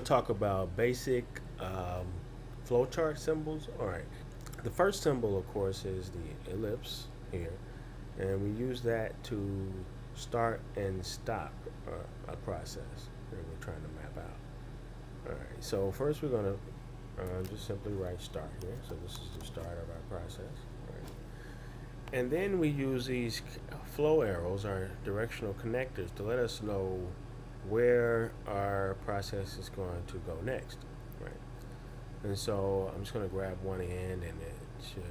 talk about basic flowchart symbols. All right. The first symbol, of course, is the ellipse here, and we use that to start and stop a process that we're trying to map out. All right. So first, we're going to just simply write start here. So this is the start of our process. All right. And then we use these flow arrows, our directional connectors, to let us know where our process is going to go next, right? And so I'm just going to grab one end and it should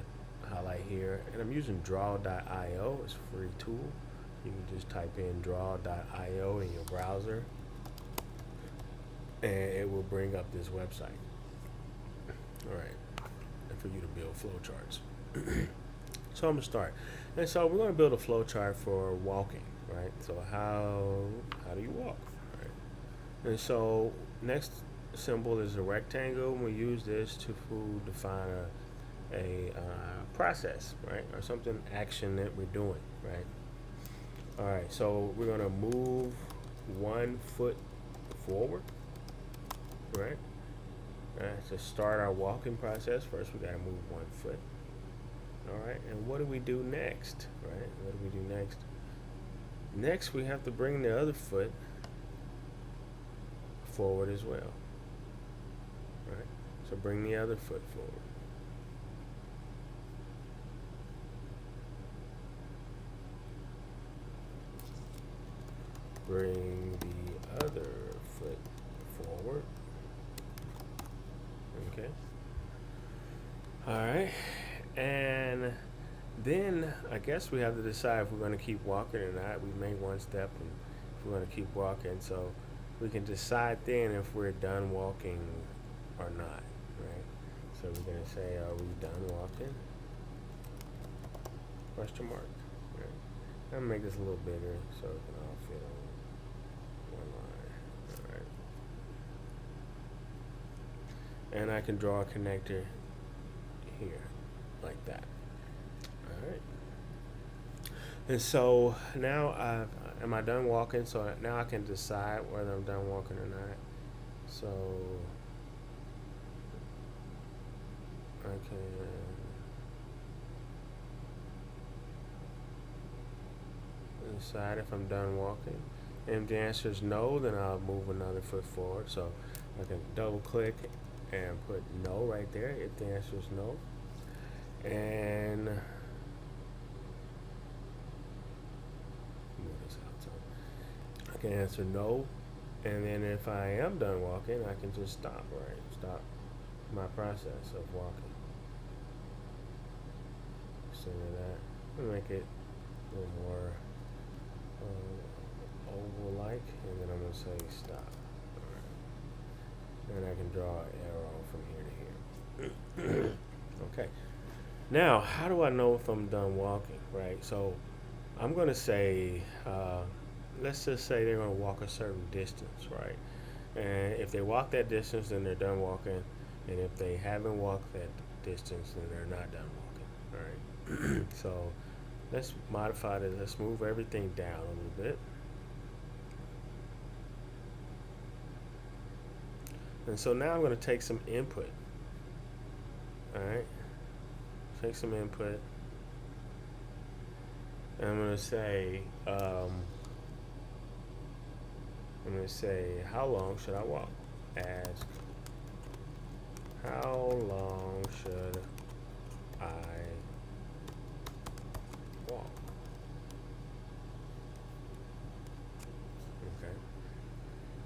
highlight here. And I'm using draw.io. It's a free tool. You can just type in draw.io in your browser and it will bring up this website. All right. And for you to build flowcharts. So I'm going to start. And so we're going to build a flowchart for walking, right? So how do you walk, right? And so next symbol is a rectangle. We use this to define a process, right? Or something, action that we're doing, right? All right, so we're gonna move 1 foot forward, right? To start our walking process, first we gotta move 1 foot. All right, and what do we do next, right? What do we do next? Next, we have to bring the other foot forward as well, right? So bring the other foot forward. Bring the other foot forward. Okay. All right. And then I guess we have to decide if we're going to keep walking or not. We made one step, and if we're going to keep walking, so we can decide then if we're done walking or not, right? So we're going to say, are we done walking? Question mark. Right. I'm gonna make this a little bigger so it can all fit on one line. All right. And I can draw a connector here, like that. All right. And so now, am I done walking? So now I can decide whether I'm done walking or not. So I can decide if I'm done walking. And if the answer is no, then I'll move another foot forward. So I can double click and put no right there if the answer is no. And move this out. So I can answer no. And then if I am done walking, I can just stop, right? Stop my process of walking. So that, I'll make it a little more oval-like, and then I'm going to say stop. All right. And I can draw an arrow from here to here. Okay. Now, how do I know if I'm done walking, right? So I'm going to say, let's just say they're going to walk a certain distance, right? And if they walk that distance, then they're done walking. And if they haven't walked that distance, then they're not done walking, all right? So let's modify this. Let's move everything down a little bit. And so now I'm going to take some input. All right. Take some input. And I'm going to say, how long should I walk? Ask, how long should I walk? Okay.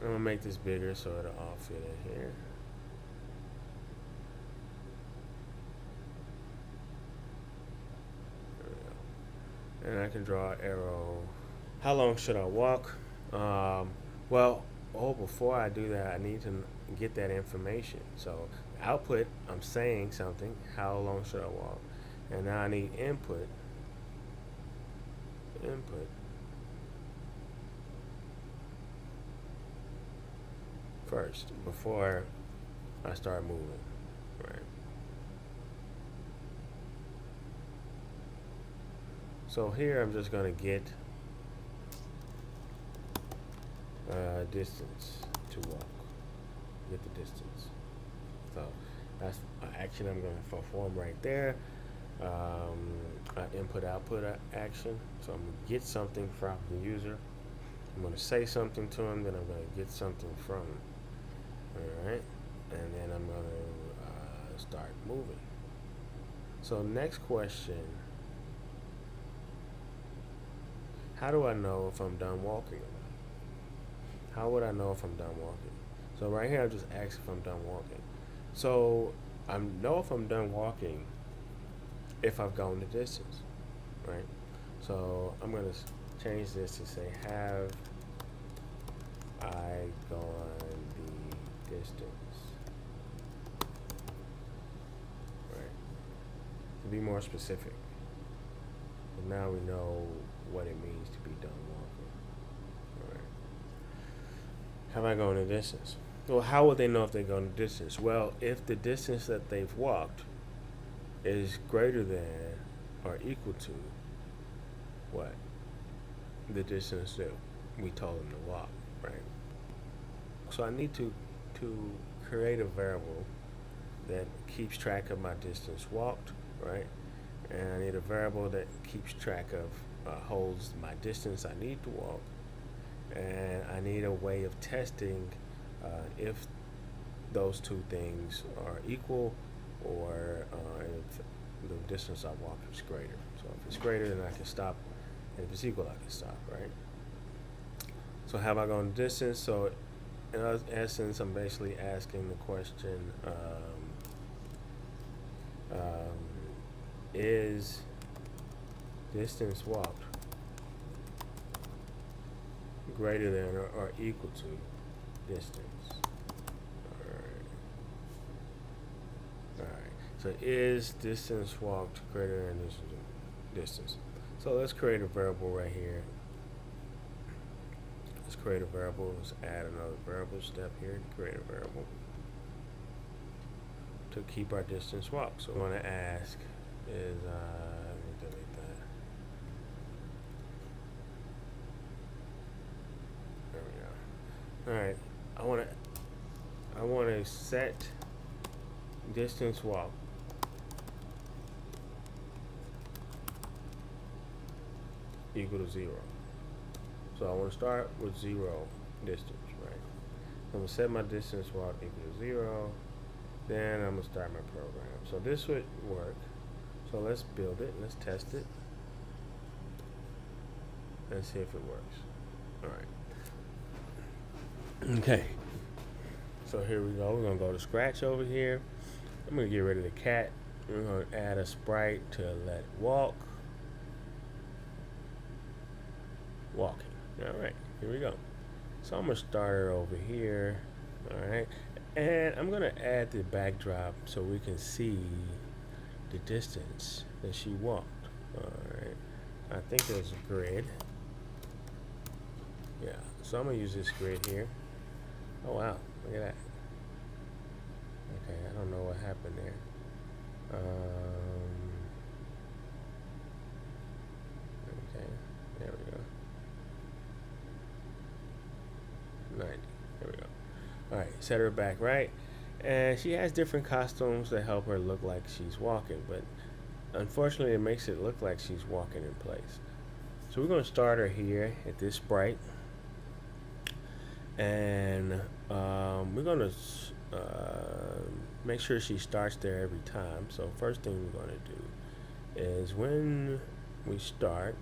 I'm going to make this bigger so it'll all fit in here. There we go. And I can draw an arrow. How long should I walk? Before I do that, I need to get that information. So output, I'm saying something. How long should I walk? And now I need input. First before I start moving, right? So here I'm just going to get distance to walk. get the distance. So that's an action I'm going to perform right there. Input output action. So I'm going to get something from the user. I'm going to say something to him, then I'm going to get something from him. All right, and then I'm going to start moving. So next question: how do I know if I'm done walking? How would I know if I'm done walking? So right here, I'm just asking if I'm done walking. So I know if I'm done walking if I've gone the distance, right? So I'm going to change this to say, have I gone the distance, right? To be more specific. And now we know what it means to be done walking, all right? Have I gone the distance? Well, how would they know if they've gone the distance? Well, if the distance that they've walked is greater than or equal to what? The distance that we told them to walk, right? So I need to create a variable that keeps track of my distance walked, right? And I need a variable that keeps track of, holds my distance I need to walk. And I need a way of testing if those two things are equal, or if the distance I walk is greater. So if it's greater, then I can stop, and if it's equal, I can stop, right? So have I gone the distance? So in essence, I'm basically asking the question, is distance walked greater than or equal to distance? All right. So is distance walked greater than distance? So let's create a variable right here. Let's create a variable. Let's add another variable step here to create a variable to keep our distance walked. So I want to ask is, let me delete that. There we go. All right. I want to set distance walk equal to 0. So I want to start with 0 distance, right? I'm going to set my distance walk equal to 0. Then I'm going to start my program. So this would work. So let's build it. Let's test it. And see if it works. All right. Okay. So here we go. We're going to go to Scratch over here. I'm going to get rid of the cat. We're going to add a sprite to let walk. Walking. All right. Here we go. So I'm going to start her over here. All right. And I'm going to add the backdrop so we can see the distance that she walked. All right. I think there's a grid. Yeah. So I'm going to use this grid here. Oh, wow. Look at that. Okay. I don't know what happened there. Okay. There we go. 90. There we go. All right, set her back right, and she has different costumes that help her look like she's walking, but unfortunately it makes it look like she's walking in place. So we're going to start her here at this sprite, and we're going to make sure she starts there every time. So first thing we're going to do is when we start,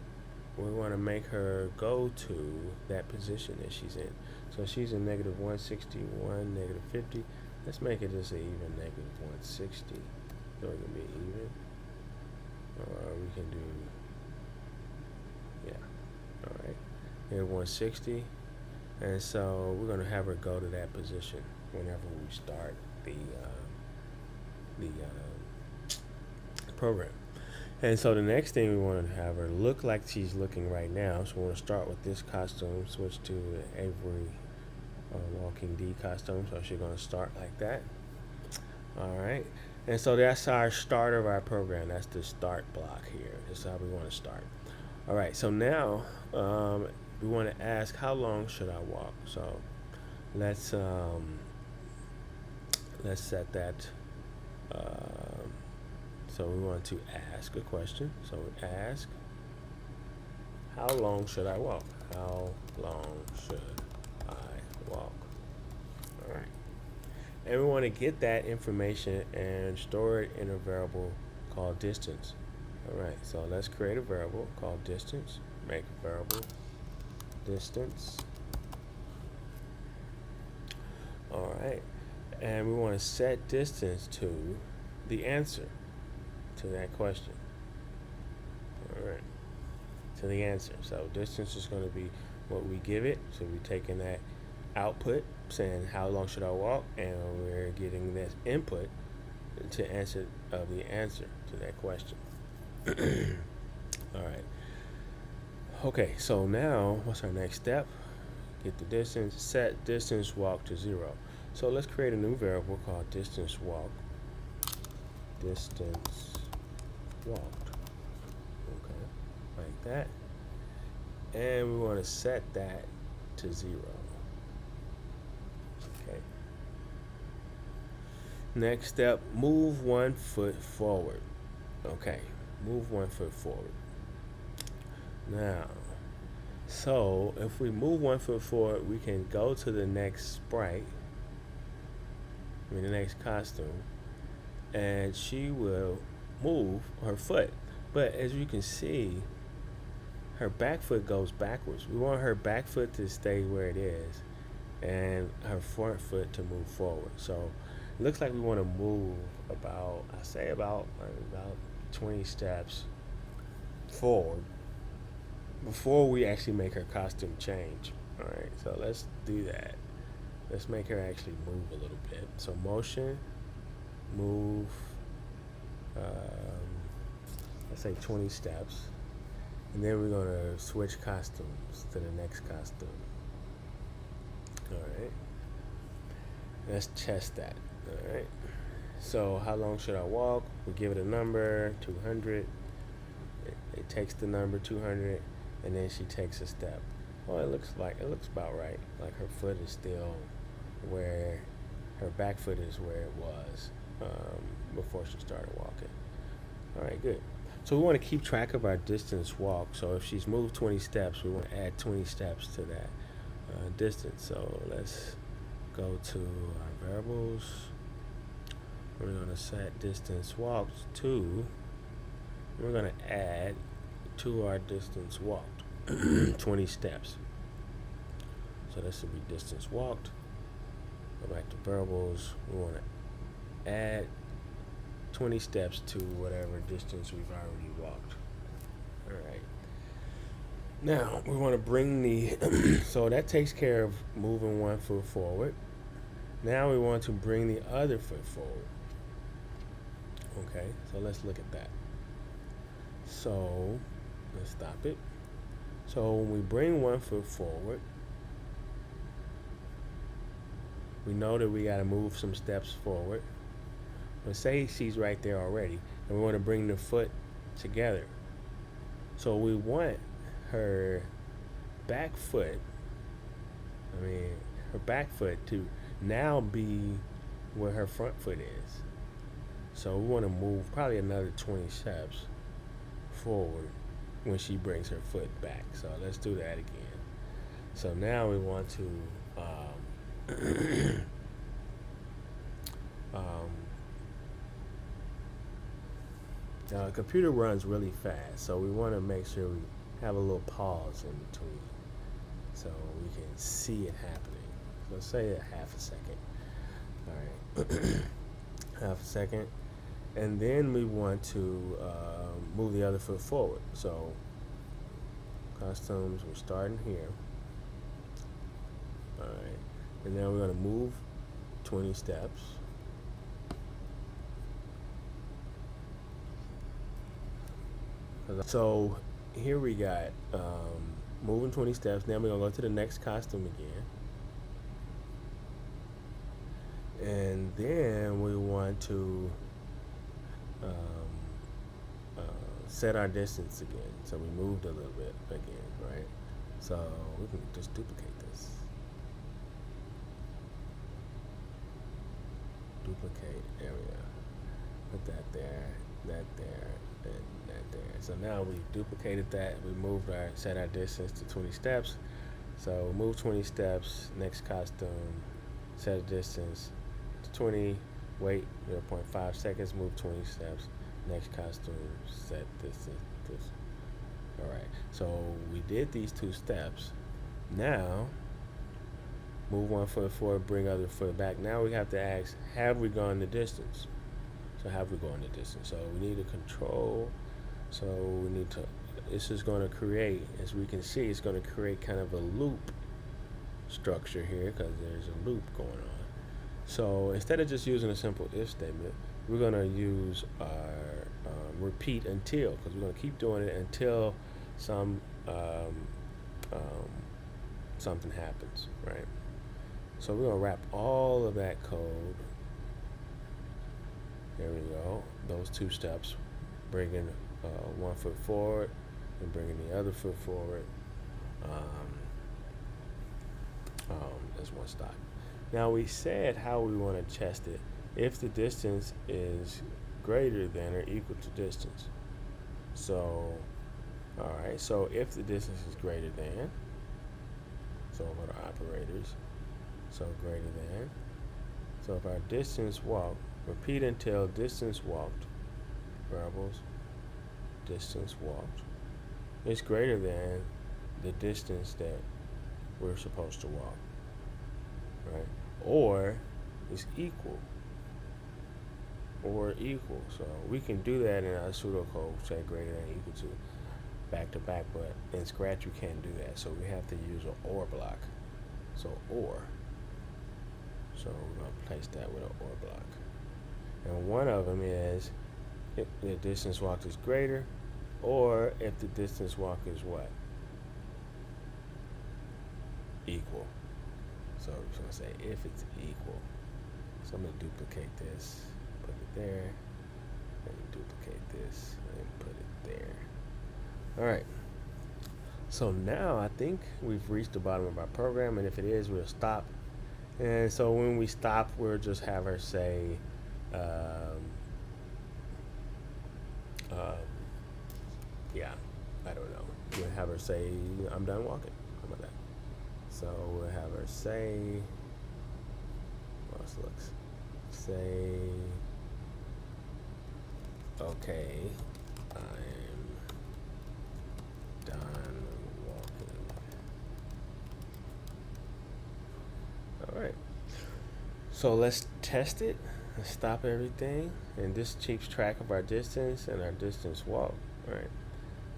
we want to make her go to that position that she's in. So she's in negative 161, negative 50. Let's make it just an even negative 160. So it can be even. Or we can do, yeah, all right. Negative 160. And so we're going to have her go to that position whenever we start the program. And so the next thing we want to have her look like she's looking right now. So we want to start with this costume, switch to the Avery Walking D costume. So she's going to start like that. All right. And so that's our start of our program. That's the start block here. This is how we want to start. All right. So now we want to ask, how long should I walk? So let's let's set that. Um, so we want to ask a question. So we ask, how long should I walk? How long should I walk? All right. And we want to get that information and store it in a variable called distance. All right, so let's create a variable called distance. Make a variable distance. All right, and we want to set distance to the answer to that question. All right, to the answer. So distance is going to be what we give it. So we're taking that output saying how long should I walk, and we're getting this input to answer of the answer to that question. All right. Okay, so now what's our next step? Get the distance, set distance walk to 0. So let's create a new variable called distance walk. Distance walked. Okay, like that. And we want to set that to 0. Okay. Next step, move 1 foot forward. Okay, move 1 foot forward. Now, so if we move 1 foot forward, we can go to the next sprite, the next costume, and she will move her foot. But as you can see, her back foot goes backwards. We want her back foot to stay where it is and her front foot to move forward. So it looks like we want to move about, I say about 20 steps forward before we actually make her costume change. All right, so let's do that. Let's make her actually move a little bit. So motion, move, let's say 20 steps. And then we're gonna switch costumes to the next costume. All right, let's test that. All right, so how long should I walk? We give it a number, 200. It takes the number 200, and then she takes a step. Well, it looks about right. Like her foot is still where her back foot is where it was before she started walking. All right, good. So we want to keep track of our distance walk. So if she's moved 20 steps, we want to add 20 steps to that distance. So let's go to our variables. We're going to set distance walked to, we're going to add to our distance walked 20 steps. So this would be distance walked. Go back to variables. We want to add 20 steps to whatever distance we've already walked. All right. Now we want to bring the so that takes care of moving 1 foot forward. Now we want to bring the other foot forward. Okay, so let's look at that. So let's stop it. So when we bring 1 foot forward, we know that we got to move some steps forward. But say she's right there already, and we want to bring the foot together. So we want her back foot, her back foot to now be where her front foot is. So we want to move probably another 20 steps forward when she brings her foot back. So let's do that again. So now we want to now the computer runs really fast, so we want to make sure we have a little pause in between so we can see it happening. So let's say a half a second. All right, half a second. And then we want to move the other foot forward. So customs, we're starting here. All right, and now we're going to move 20 steps. So here we got moving 20 steps. Now we're going to go to the next costume again. And then we want to set our distance again. So we moved a little bit again, right? So we can just duplicate this. duplicate. There we go. Put that there, and that there. So now we duplicated that. We moved set our distance to 20 steps. So move 20 steps. Next costume, set a distance to 20. Wait 0.5 seconds. Move 20 steps. Next costume, set this. All right. So we did these 2 steps. Now move 1 foot forward, bring other foot back. Now we have to ask, have we gone the distance? So have we gone the distance? So we need a control. So we need to, this is going to create, as we can see, it's going to create kind of a loop structure here because there's a loop going on. So instead of just using a simple if statement, we're going to use our repeat until, because we're going to keep doing it until some something happens, right? So we're going to wrap all of that code. There we go. Those 2 steps, bringing 1 foot forward and bringing the other foot forward. As 1 stop. Now we said how we want to test it. If the distance is greater than or equal to distance. So, all right. So if the distance is greater than, so what are operators? So greater than. So if our distance walked, repeat until distance walked, variables, distance walked, is greater than the distance that we're supposed to walk, right? Or is equal, or equal. So we can do that in our pseudocode, say greater than equal to, back to back, but in Scratch you can't do that. So we have to use an OR block. So OR. So we're going to place that with an OR block. And one of them is if the distance walked is greater, or if the distance walked is what? Equal. So we're going to say if it's equal. So I'm going to duplicate this, put it there, and duplicate this, and put it there. All right. So now I think we've reached the bottom of our program, and if it is, we'll stop. And so when we stop, we'll just have her say, yeah, I don't know. We'll have her say, I'm done walking. How about that? So we'll have her say, well, looks, say, okay, I'm done walking. All right. So let's test it. Let's stop everything, and this keeps track of our distance and our distance walk, right?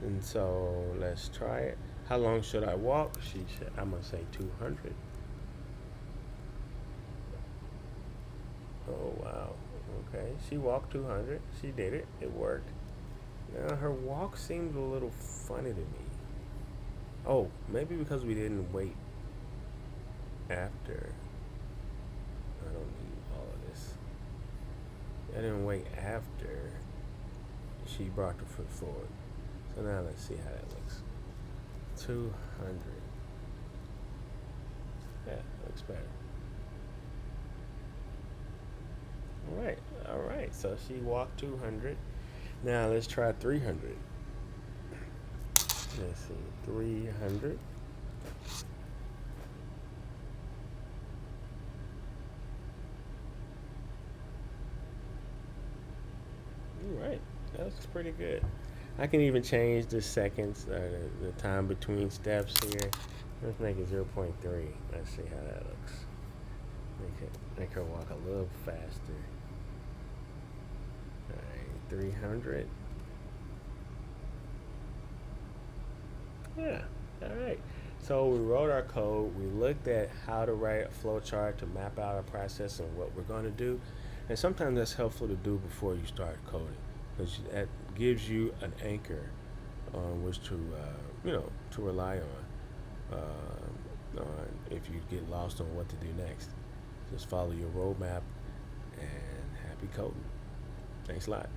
And so let's try it. How long should I walk? She said, I'm gonna say 200. Oh wow. Okay, she walked 200. She did it. It worked. Now her walk seemed a little funny to me. Oh, maybe because we didn't wait after. I don't need all of this. I didn't wait after she brought the foot forward. So now let's see how that looks. 200. Yeah, looks better. All right. So she walked 200. Now let's try 300. Let's see, 300. All right, that looks pretty good. I can even change the seconds, the time between steps here. Let's make it 0.3. Let's see how that looks. Make her walk a little faster. All right, 300. Yeah, all right. So we wrote our code. We looked at how to write a flowchart to map out our process and what we're going to do. And sometimes that's helpful to do before you start coding, because that gives you an anchor on which to, to rely on if you get lost on what to do next. Just follow your roadmap, and happy coding. Thanks a lot.